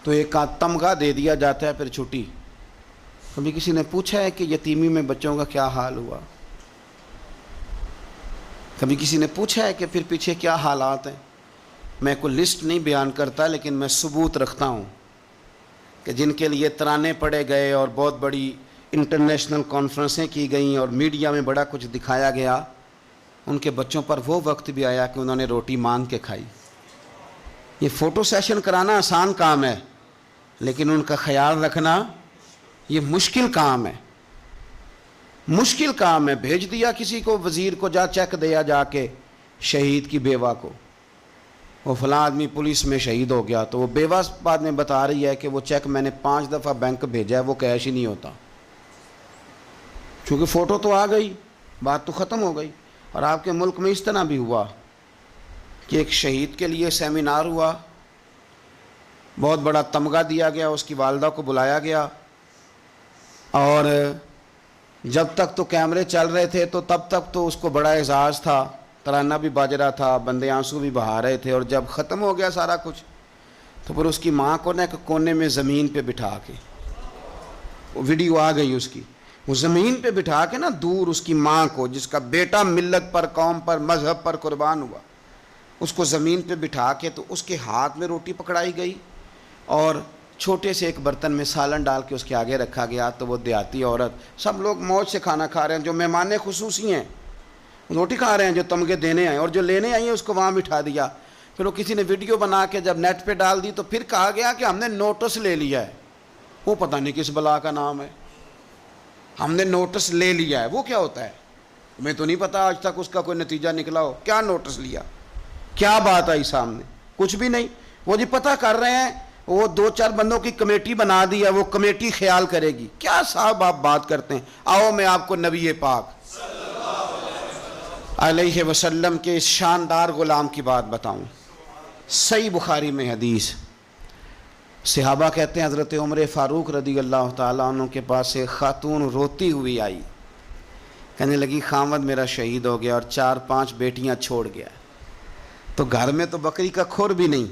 تو ایک تمغہ دے دیا جاتا ہے، پھر چھٹی۔ کبھی کسی نے پوچھا ہے کہ یتیمی میں بچوں کا کیا حال ہوا؟ کبھی کسی نے پوچھا ہے کہ پھر پیچھے کیا حالات ہیں؟ میں کوئی لسٹ نہیں بیان کرتا، لیکن میں ثبوت رکھتا ہوں کہ جن کے لیے ترانے پڑے گئے اور بہت بڑی انٹرنیشنل کانفرنسیں کی گئیں اور میڈیا میں بڑا کچھ دکھایا گیا، ان کے بچوں پر وہ وقت بھی آیا کہ انہوں نے روٹی مانگ کے کھائی۔ یہ فوٹو سیشن کرانا آسان کام ہے، لیکن ان کا خیال رکھنا یہ مشکل کام ہے، مشکل کام ہے۔ بھیج دیا کسی کو، وزیر کو، جا چیک دیا جا کے شہید کی بیوہ کو، وہ فلاں آدمی پولیس میں شہید ہو گیا، تو وہ بیوہ بعد میں بتا رہی ہے کہ وہ چیک میں نے 5 دفعہ بینک بھیجا ہے، وہ کیش ہی نہیں ہوتا، چونکہ فوٹو تو آ گئی، بات تو ختم ہو گئی۔ اور آپ کے ملک میں اس طرح بھی ہوا کہ ایک شہید کے لیے سیمینار ہوا، بہت بڑا تمغہ دیا گیا، اس کی والدہ کو بلایا گیا، اور جب تک تو کیمرے چل رہے تھے تو تب تک تو اس کو بڑا اعزاز تھا، ترانہ بھی باج رہا تھا، بندے آنسو بھی بہا رہے تھے، اور جب ختم ہو گیا سارا کچھ تو پھر اس کی ماں کو نا ایک کونے میں زمین پہ بٹھا کے، وہ ویڈیو آ گئی اس کی، وہ زمین پہ بٹھا کے نا دور اس کی ماں کو، جس کا بیٹا ملت پر، قوم پر، مذہب پر قربان ہوا، اس کو زمین پہ بٹھا کے، تو اس کے ہاتھ میں روٹی پکڑائی گئی اور چھوٹے سے ایک برتن میں سالن ڈال کے اس کے آگے رکھا گیا، تو وہ دیہاتی عورت، سب لوگ موج سے کھانا کھا رہے ہیں، جو مہمان خصوصی ہیں روٹی کھا رہے ہیں، جو تمغے دینے آئے، اور جو لینے آئی ہیں اس کو وہاں بٹھا دیا۔ پھر وہ کسی نے ویڈیو بنا کے جب نیٹ پہ ڈال دی تو پھر کہا گیا کہ ہم نے نوٹس لے لیا ہے، وہ پتہ نہیں کس بلا کا نام ہے، ہم نے نوٹس لے لیا ہے، وہ کیا ہوتا ہے؟ ہمیں تو نہیں پتا آج تک اس کا کوئی نتیجہ نکلا ہو، کیا نوٹس لیا؟ کیا بات آئی سامنے؟ کچھ بھی نہیں. وہ جی پتہ کر رہے ہیں, وہ 2-4 بندوں کی کمیٹی بنا دی ہے, وہ کمیٹی خیال کرے گی. کیا صاحب آپ بات کرتے ہیں؟ آؤ میں آپ کو نبی پاک علیہ وسلم کے اس شاندار غلام کی بات بتاؤں. صحیح بخاری میں حدیث, صحابہ کہتے ہیں حضرت عمر فاروق رضی اللہ تعالیٰ عنہ کے پاس ایک خاتون روتی ہوئی آئی, کہنے لگی خاوند میرا شہید ہو گیا اور 4-5 بیٹیاں چھوڑ گیا, تو گھر میں تو بکری کا کھور بھی نہیں,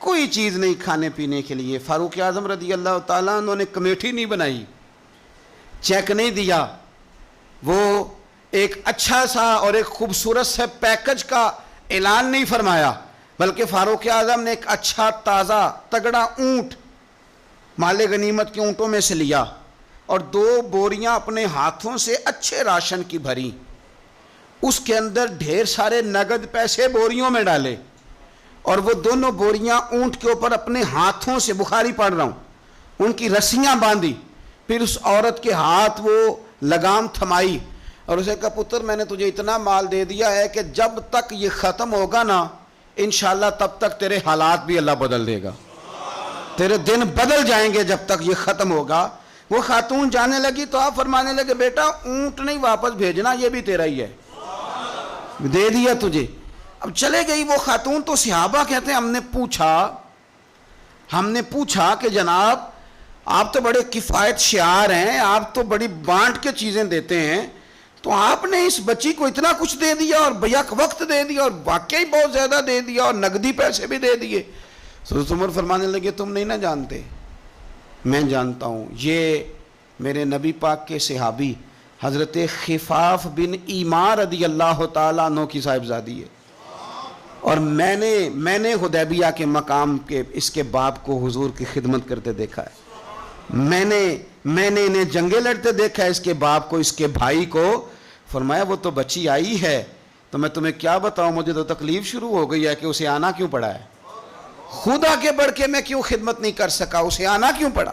کوئی چیز نہیں کھانے پینے کے لیے. فاروق اعظم رضی اللہ تعالیٰ عنہ نے کمیٹی نہیں بنائی, چیک نہیں دیا, وہ ایک اچھا سا اور ایک خوبصورت سے پیکج کا اعلان نہیں فرمایا, بلکہ فاروق اعظم نے ایک اچھا تازہ تگڑا اونٹ مال غنیمت کے اونٹوں میں سے لیا اور 2 بوریاں اپنے ہاتھوں سے اچھے راشن کی بھری, اس کے اندر ڈھیر سارے نگد پیسے بوریوں میں ڈالے اور وہ دونوں بوریاں اونٹ کے اوپر اپنے ہاتھوں سے, بخاری پڑھ رہا ہوں, ان کی رسیاں باندھی. پھر اس عورت کے ہاتھ وہ لگام تھمائی اور اسے کہا پتر میں نے تجھے اتنا مال دے دیا ہے کہ جب تک یہ ختم ہوگا نا انشاءاللہ تب تک تیرے حالات بھی اللہ بدل دے گا, تیرے دن بدل جائیں گے جب تک یہ ختم ہوگا. وہ خاتون جانے لگی تو آپ فرمانے لگے بیٹا اونٹ نہیں واپس بھیجنا, یہ بھی تیرا ہی ہے, دے دیا تجھے. اب چلے گئی وہ خاتون. تو صحابہ کہتے ہیں ہم نے پوچھا کہ جناب آپ تو بڑے کفایت شعار ہیں, آپ تو بڑی بانٹ کے چیزیں دیتے ہیں, تو آپ نے اس بچی کو اتنا کچھ دے دیا اور بیک وقت دے دیا اور واقعی بہت زیادہ دے دیا اور نقدی پیسے بھی دے دیے. حضرت عمر فرمانے لگے تم نہیں نہ جانتے, میں جانتا ہوں, یہ میرے نبی پاک کے صحابی حضرت خفاف بن ایمار رضی اللہ تعالیٰ عنہ کی صاحبزادی ہے, اور میں نے حدیبیہ کے مقام کے اس کے باپ کو حضور کی خدمت کرتے دیکھا ہے, میں نے انہیں جنگیں لڑتے دیکھا ہے, اس کے باپ کو, اس کے بھائی کو. فرمایا وہ تو بچی آئی ہے تو میں تمہیں کیا بتاؤں, مجھے تو تکلیف شروع ہو گئی ہے کہ اسے آنا کیوں پڑا ہے, خود آگے بڑھ کے میں کیوں خدمت نہیں کر سکا, اسے آنا کیوں پڑا.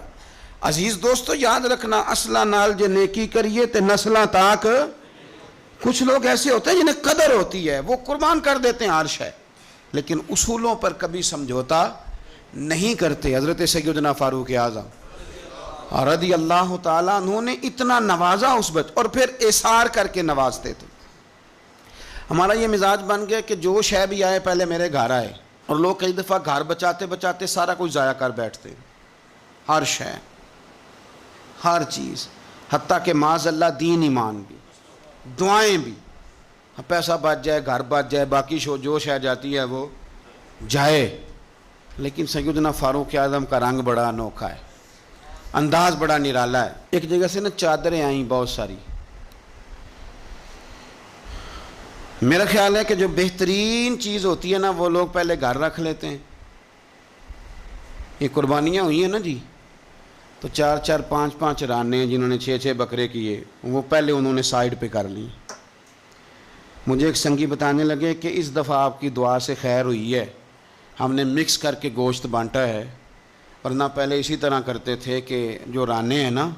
عزیز دوستو یاد رکھنا, اصلہ نال جے نیکی کریے تے نسلہ تاک. کچھ لوگ ایسے ہوتے ہیں جنہیں قدر ہوتی ہے, وہ قربان کر دیتے ہیں عرش ہے, لیکن اصولوں پر کبھی سمجھوتا نہیں کرتے. حضرت سیدنا فاروق اعظم رضی اللہ تعالیٰ عنہ نے اتنا نوازا اس اور پھر اثار کر کے نوازتے تھے. ہمارا یہ مزاج بن گیا کہ جو شے بھی آئے پہلے میرے گھر آئے, اور لوگ کئی دفعہ گھر بچاتے سارا کچھ ضائع کر بیٹھتے, ہر شے, ہر چیز, حتیٰ کہ معاذ اللہ دین ایمان بھی, دعائیں بھی. پیسہ بچ جائے, گھر بچ جائے, باقی جو شے جاتی ہے وہ جائے. لیکن سیدنا فاروق اعظم کا رنگ بڑا انوکھا ہے, انداز بڑا نرالا ہے. ایک جگہ سے نا چادریں آئیں بہت ساری, میرا خیال ہے کہ جو بہترین چیز ہوتی ہے نا وہ لوگ پہلے گھر رکھ لیتے ہیں. یہ قربانیاں ہوئی ہیں نا جی, تو 4-4 5-5 رانے ہیں جنہوں نے 6-6 بکرے کیے, وہ پہلے انہوں نے سائیڈ پہ کر لی. مجھے ایک سنگی بتانے لگے کہ اس دفعہ آپ کی دعا سے خیر ہوئی ہے, ہم نے مکس کر کے گوشت بانٹا ہے, ورنہ پہلے اسی طرح کرتے تھے کہ جو رانے ہیں نا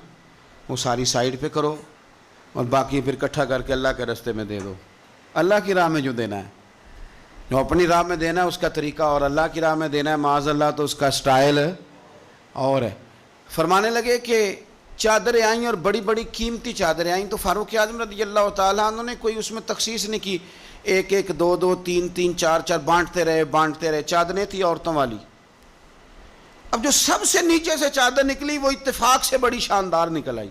وہ ساری سائیڈ پہ کرو اور باقی پھر اکٹھا کر کے اللہ کے راستے میں دے دو. اللہ کی راہ میں جو دینا ہے, جو اپنی راہ میں دینا ہے اس کا طریقہ, اور اللہ کی راہ میں دینا ہے معاذ اللہ تو اس کا سٹائل اور ہے. فرمانے لگے کہ چادریں آئیں اور بڑی بڑی قیمتی چادریں آئیں, تو فاروق اعظم رضی اللہ تعالیٰ عنہ نے کوئی اس میں تخصیص نہیں کی, 1-1 2-2 3-3 4-4 بانٹتے رہے. چادریں تھی عورتوں والی. اب جو سب سے نیچے سے چادر نکلی وہ اتفاق سے بڑی شاندار نکل آئی.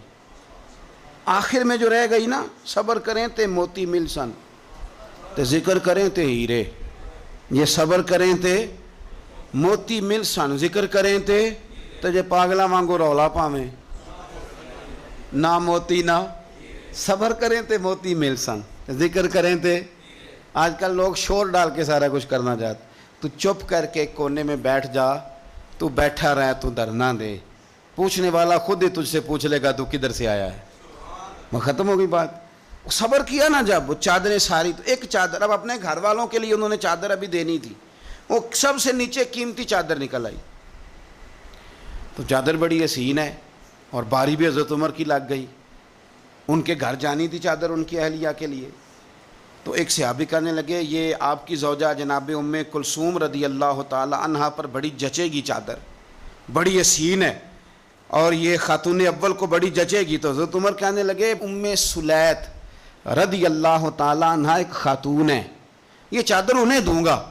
آخر میں جو رہ گئی نا, صبر کریں تے موتی مل سن, تے ذکر کریں تے ہیرے. یہ صبر کریں تے موتی مل سن, ذکر کریں تے جے پاگلا وانگو رولا پاویں, نہ موتی نہ صبر کریں تے موتی مل سن, ذکر کریں تے. آج کل لوگ شور ڈال کے سارا کچھ کرنا چاہتے. تو چپ کر کے کونے میں بیٹھ جا, تو بیٹھا رہ, تو ڈرنا دے, پوچھنے والا خود ہی تجھ سے پوچھ لے گا تو کدھر سے آیا ہے. وہ ختم ہو گئی بات. صبر کیا نا جب, وہ چادریں ساری, تو ایک چادر اب اپنے گھر والوں کے لیے انہوں نے چادر ابھی دینی تھی, وہ سب سے نیچے قیمتی چادر نکل آئی. تو چادر بڑی حسین ہے اور باری بھی حضرت عمر کی لگ گئی. ان کے گھر جانی تھی چادر ان کی اہلیہ کے لیے. تو ایک صحابی کہنے لگے یہ آپ کی زوجہ جناب ام کلثوم رضی اللہ تعالی عنہا پر بڑی جچے گی چادر، بڑی حسین ہے، اور یہ خاتون اول کو بڑی جچے گی۔ تو حضرت عمر کہنے لگے ام سلیت رضی اللہ تعالی عنہا ایک خاتون ہے، یہ چادر انہیں دوں گا۔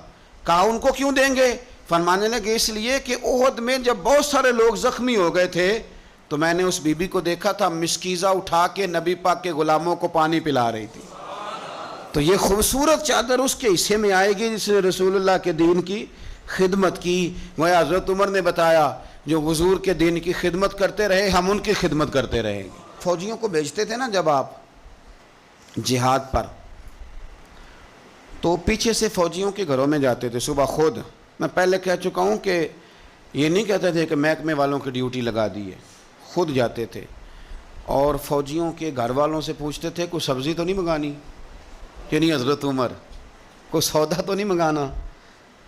کہا ان کو کیوں دیں گے؟ فرمانے لگے اس لیے کہ احد میں جب بہت سارے لوگ زخمی ہو گئے تھے تو میں نے اس بی بی کو دیکھا تھا مسکیزہ اٹھا کے نبی پاک کے غلاموں کو پانی پلا رہی تھی، تو یہ خوبصورت چادر اس کے حصے میں آئے گی جس نے رسول اللہ کے دین کی خدمت کی۔ وہ حضرت عمر نے بتایا جو حضور کے دین کی خدمت کرتے رہے ہم ان کی خدمت کرتے رہیں گے۔ فوجیوں کو بھیجتے تھے نا جب آپ جہاد پر، تو پیچھے سے فوجیوں کے گھروں میں جاتے تھے صبح خود۔ میں پہلے کہہ چکا ہوں کہ یہ نہیں کہتے تھے کہ محکمے والوں کی ڈیوٹی لگا دی ہے، خود جاتے تھے اور فوجیوں کے گھر والوں سے پوچھتے تھے کوئی سبزی تو نہیں منگانی کہ نہیں حضرت عمر، کوئی سودا تو نہیں منگانا؟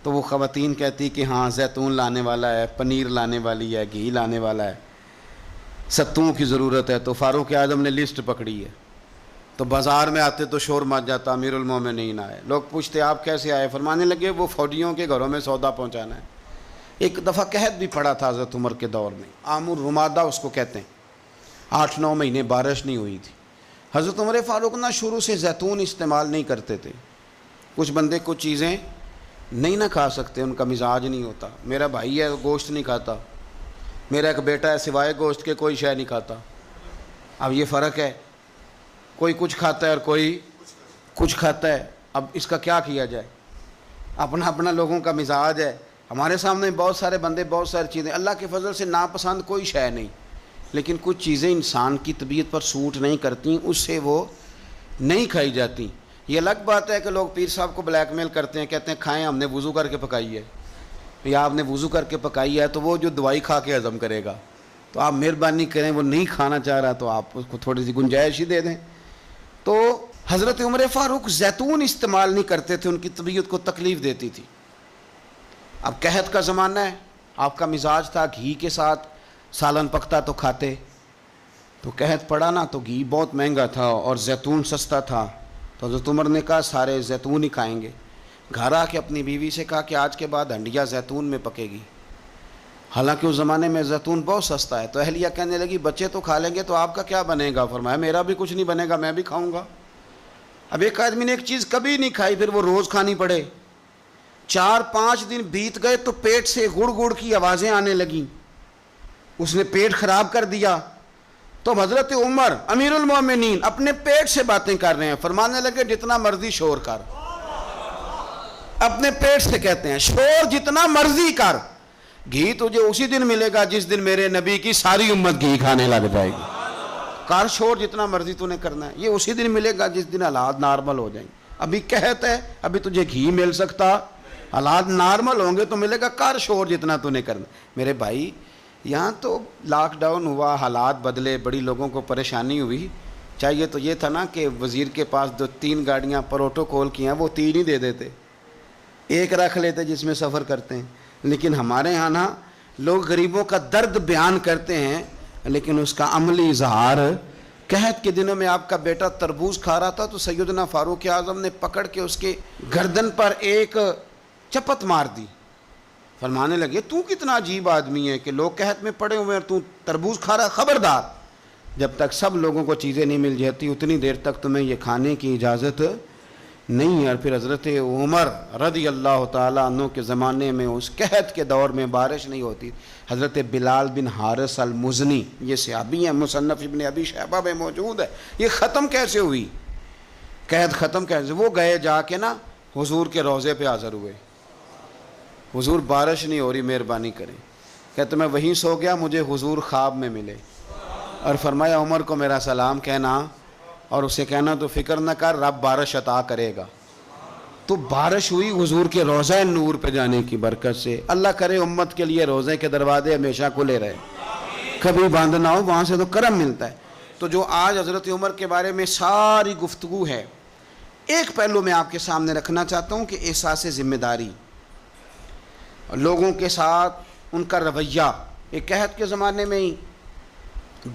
تو وہ خواتین کہتی کہ ہاں زیتون لانے والا ہے، پنیر لانے والی ہے، گھی لانے والا ہے، ستوں کی ضرورت ہے۔ تو فاروق اعظم نے لسٹ پکڑی ہے، تو بازار میں آتے تو شور مچ جاتا امیر المومنین آئے۔ لوگ پوچھتے آپ کیسے آئے؟ فرمانے لگے وہ فوجیوں کے گھروں میں سودا پہنچانا ہے۔ ایک دفعہ قحط بھی پڑا تھا حضرت عمر کے دور میں، عام الرمادہ اس کو کہتے ہیں، 8-9 مہینے بارش نہیں ہوئی تھی۔ حضرت عمر فاروق نہ شروع سے زیتون استعمال نہیں کرتے تھے۔ کچھ بندے کچھ چیزیں نہیں نہ کھا سکتے، ان کا مزاج نہیں ہوتا۔ میرا بھائی ہے گوشت نہیں کھاتا، میرا ایک بیٹا ہے سوائے گوشت کے کوئی شے نہیں کھاتا۔ اب یہ فرق ہے، کوئی کچھ کھاتا ہے اور کوئی کچھ کھاتا ہے۔ اب اس کا کیا کیا جائے؟ اپنا اپنا لوگوں کا مزاج ہے۔ ہمارے سامنے بہت سارے بندے بہت ساری چیزیں، اللہ کے فضل سے ناپسند کوئی شے نہیں، لیکن کچھ چیزیں انسان کی طبیعت پر سوٹ نہیں کرتی، اس سے وہ نہیں کھائی جاتی۔ یہ الگ بات ہے کہ لوگ پیر صاحب کو بلیک میل کرتے ہیں، کہتے ہیں کھائیں، ہم نے وضو کر کے پکائی ہے، یا آپ نے وضو کر کے پکائی ہے تو وہ جو دوائی کھا کے ہضم کرے گا، تو آپ مہربانی کریں، وہ نہیں کھانا چاہ رہا تو آپ اس کو تھوڑی سی گنجائش ہی دے دیں۔ تو حضرت عمر فاروق زیتون استعمال نہیں کرتے تھے، ان کی طبیعت کو تکلیف دیتی تھی۔ اب قحط کا زمانہ ہے، آپ کا مزاج تھا گھی کے ساتھ سالن پکتا تو کھاتے، تو قحط پڑا نا تو گھی بہت مہنگا تھا اور زیتون سستا تھا، تو حضرت عمر نے کہا سارے زیتون ہی کھائیں گے۔ گھر آ کے اپنی بیوی سے کہا کہ آج کے بعد ہنڈیا زیتون میں پکے گی، حالانکہ اس زمانے میں زیتون بہت سستا ہے۔ تو اہلیہ کہنے لگی بچے تو کھا لیں گے تو آپ کا کیا بنے گا؟ فرمایا میرا بھی کچھ نہیں بنے گا، میں بھی کھاؤں گا۔ اب ایک آدمی نے ایک چیز کبھی نہیں کھائی پھر وہ روز کھانی پڑے، 4-5 دن بیت گئے تو پیٹ سے گڑ گڑ کی آوازیں آنے لگیں، اس نے پیٹ خراب کر دیا۔ تو حضرت عمر امیر المومنین اپنے پیٹ سے باتیں کر رہے ہیں، فرمانے لگے جتنا مرضی شور کر، اپنے پیٹ سے کہتے ہیں شور جتنا مرضی کر، گھی تجھے اسی دن ملے گا جس دن میرے نبی کی ساری امت گھی کھانے لگ جائے گی۔ کار شور جتنا مرضی تو نے کرنا ہے، یہ اسی دن ملے گا جس دن حالات نارمل ہو جائیں۔ ابھی قحط ہے، ابھی تجھے گھی مل سکتا، حالات نارمل ہوں گے تو ملے گا، کار شور جتنا تو نے کرنا۔ میرے بھائی یہاں تو لاک ڈاؤن ہوا، حالات بدلے، بڑی لوگوں کو پریشانی ہوئی، چاہیے تو یہ تھا نا کہ وزیر کے پاس 2-3 گاڑیاں پروٹوکول کی ہیں وہ 3 ہی دے دیتے، ایک رکھ لیتے جس میں سفر کرتے ہیں۔ لیکن ہمارے ہاں نا لوگ غریبوں کا درد بیان کرتے ہیں لیکن اس کا عملی اظہار۔ قحط کے دنوں میں آپ کا بیٹا تربوز کھا رہا تھا تو سیدنا فاروق اعظم نے پکڑ کے اس کے گردن پر ایک چپت مار دی، فرمانے لگے تو کتنا عجیب آدمی ہے کہ لوگ قحط میں پڑے ہوئے ہیں تو تربوز کھا رہا، خبردار جب تک سب لوگوں کو چیزیں نہیں مل جاتی اتنی دیر تک تمہیں یہ کھانے کی اجازت نہیں ہے۔ اور پھر حضرت عمر رضی اللہ تعالیٰ عنہ کے زمانے میں اس قحط کے دور میں بارش نہیں ہوتی، حضرت بلال بن حارث المزنی، یہ صحابی ہیں، مصنف ابن ابی شیبہ میں موجود ہے، یہ ختم کیسے ہوئی قحط، ختم کیسے؟ وہ گئے جا کے نا حضور کے روضے پہ حاضر ہوئے، حضور بارش نہیں ہو رہی مہربانی کریں، کہتے میں وہیں سو گیا، مجھے حضور خواب میں ملے اور فرمایا عمر کو میرا سلام کہنا اور اسے کہنا تو فکر نہ کر رب بارش عطا کرے گا۔ تو بارش ہوئی حضور کے روضہ نور پہ جانے کی برکت سے۔ اللہ کرے امت کے لیے روضے کے دروازے ہمیشہ کھلے رہے، کبھی بند نہ ہو، وہاں سے تو کرم ملتا ہے۔ تو جو آج حضرت عمر کے بارے میں ساری گفتگو ہے، ایک پہلو میں آپ کے سامنے رکھنا چاہتا ہوں کہ احساس ذمہ داری، لوگوں کے ساتھ ان کا رویہ۔ ایک قحط کے زمانے میں ہی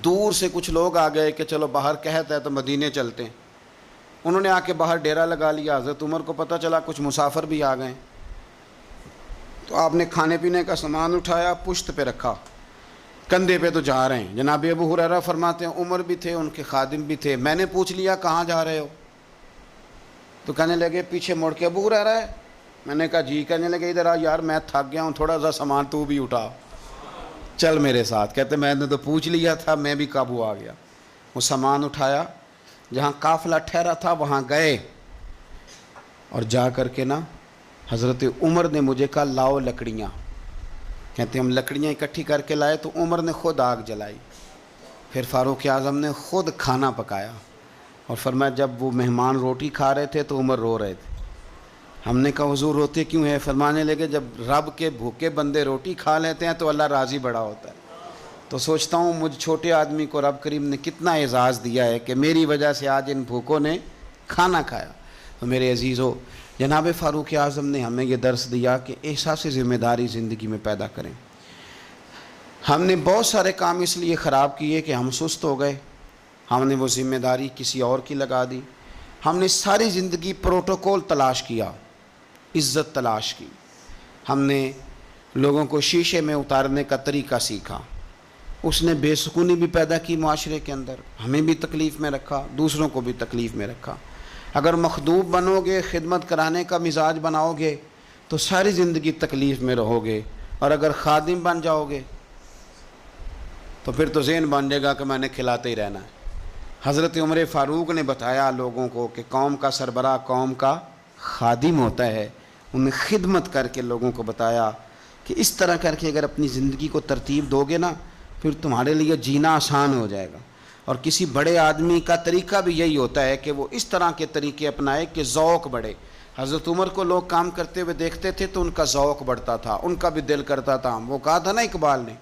دور سے کچھ لوگ آ گئے کہ چلو باہر قحط ہے تو مدینے چلتے ہیں، انہوں نے آ کے باہر ڈیرا لگا لیا. حضرت عمر کو پتہ چلا کچھ مسافر بھی آ گئے, تو آپ نے کھانے پینے کا سامان اٹھایا, پشت پہ رکھا, کندھے پہ تو جا رہے ہیں. جناب ابو ہریرہ فرماتے ہیں عمر بھی تھے, ان کے خادم بھی تھے. میں نے پوچھ لیا کہاں جا رہے ہو؟ تو کہنے لگے پیچھے مڑ کے ابو ہریرہ ہے. میں نے کہا جی. کہنے لگے ادھر آ یار, میں تھک گیا ہوں, تھوڑا سا سامان تو بھی اٹھا, چل میرے ساتھ. کہتے میں نے تو پوچھ لیا تھا, میں بھی قابو آ گیا. وہ سامان اٹھایا, جہاں قافلہ ٹھہرا تھا وہاں گئے, اور جا کر کے نا حضرت عمر نے مجھے کہا لاؤ لکڑیاں. کہتے ہم لکڑیاں اکٹھی کر کے لائے, تو عمر نے خود آگ جلائی. پھر فاروق اعظم نے خود کھانا پکایا, اور فرمایا جب وہ مہمان روٹی کھا رہے تھے تو عمر رو رہے تھے. ہم نے کہا حضور روتے کیوں ہیں؟ فرمانے لگے جب رب کے بھوکے بندے روٹی کھا لیتے ہیں تو اللہ راضی بڑا ہوتا ہے. تو سوچتا ہوں مجھ چھوٹے آدمی کو رب کریم نے کتنا اعزاز دیا ہے کہ میری وجہ سے آج ان بھوکوں نے کھانا کھایا. تو میرے عزیزو, جناب فاروق اعظم نے ہمیں یہ درس دیا کہ احساس ذمہ داری زندگی میں پیدا کریں. ہم نے بہت سارے کام اس لیے خراب کیے کہ ہم سست ہو گئے, ہم نے وہ ذمہ داری کسی اور کی لگا دی. ہم نے ساری زندگی پروٹوکول تلاش کیا, عزت تلاش کی. ہم نے لوگوں کو شیشے میں اتارنے کا طریقہ سیکھا, اس نے بے سکونی بھی پیدا کی معاشرے کے اندر, ہمیں بھی تکلیف میں رکھا, دوسروں کو بھی تکلیف میں رکھا. اگر مخدوم بنو گے, خدمت کرانے کا مزاج بناؤ گے تو ساری زندگی تکلیف میں رہو گے, اور اگر خادم بن جاؤ گے تو پھر تو ذہن بن جائے گا کہ میں نے کھلاتے ہی رہنا ہے. حضرت عمر فاروق نے بتایا لوگوں کو کہ قوم کا سربراہ قوم کا خادم ہوتا ہے. انہوں نے خدمت کر کے لوگوں کو بتایا کہ اس طرح کر کے اگر اپنی زندگی کو ترتیب دو گے نا, پھر تمہارے لیے جینا آسان ہو جائے گا. اور کسی بڑے آدمی کا طریقہ بھی یہی ہوتا ہے کہ وہ اس طرح کے طریقے اپنائے کہ ذوق بڑھے. حضرت عمر کو لوگ کام کرتے ہوئے دیکھتے تھے تو ان کا ذوق بڑھتا تھا, ان کا بھی دل کرتا تھا. وہ کہا تھا نا اقبال نے,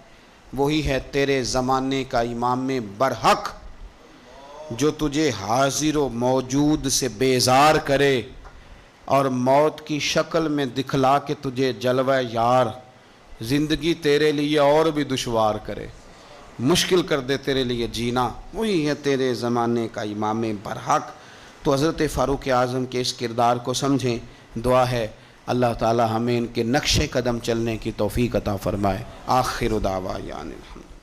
وہی ہے تیرے زمانے کا امام برحق جو تجھے حاضر و موجود سے بیزار کرے, اور موت کی شکل میں دکھلا کے تجھے جلوہ یار, زندگی تیرے لیے اور بھی دشوار کرے, مشکل کر دے تیرے لیے جینا. وہی ہے تیرے زمانے کا امام برحق. تو حضرت فاروق اعظم کے اس کردار کو سمجھیں. دعا ہے اللہ تعالی ہمیں ان کے نقش قدم چلنے کی توفیق عطا فرمائے. آخر دعوانا الحمد.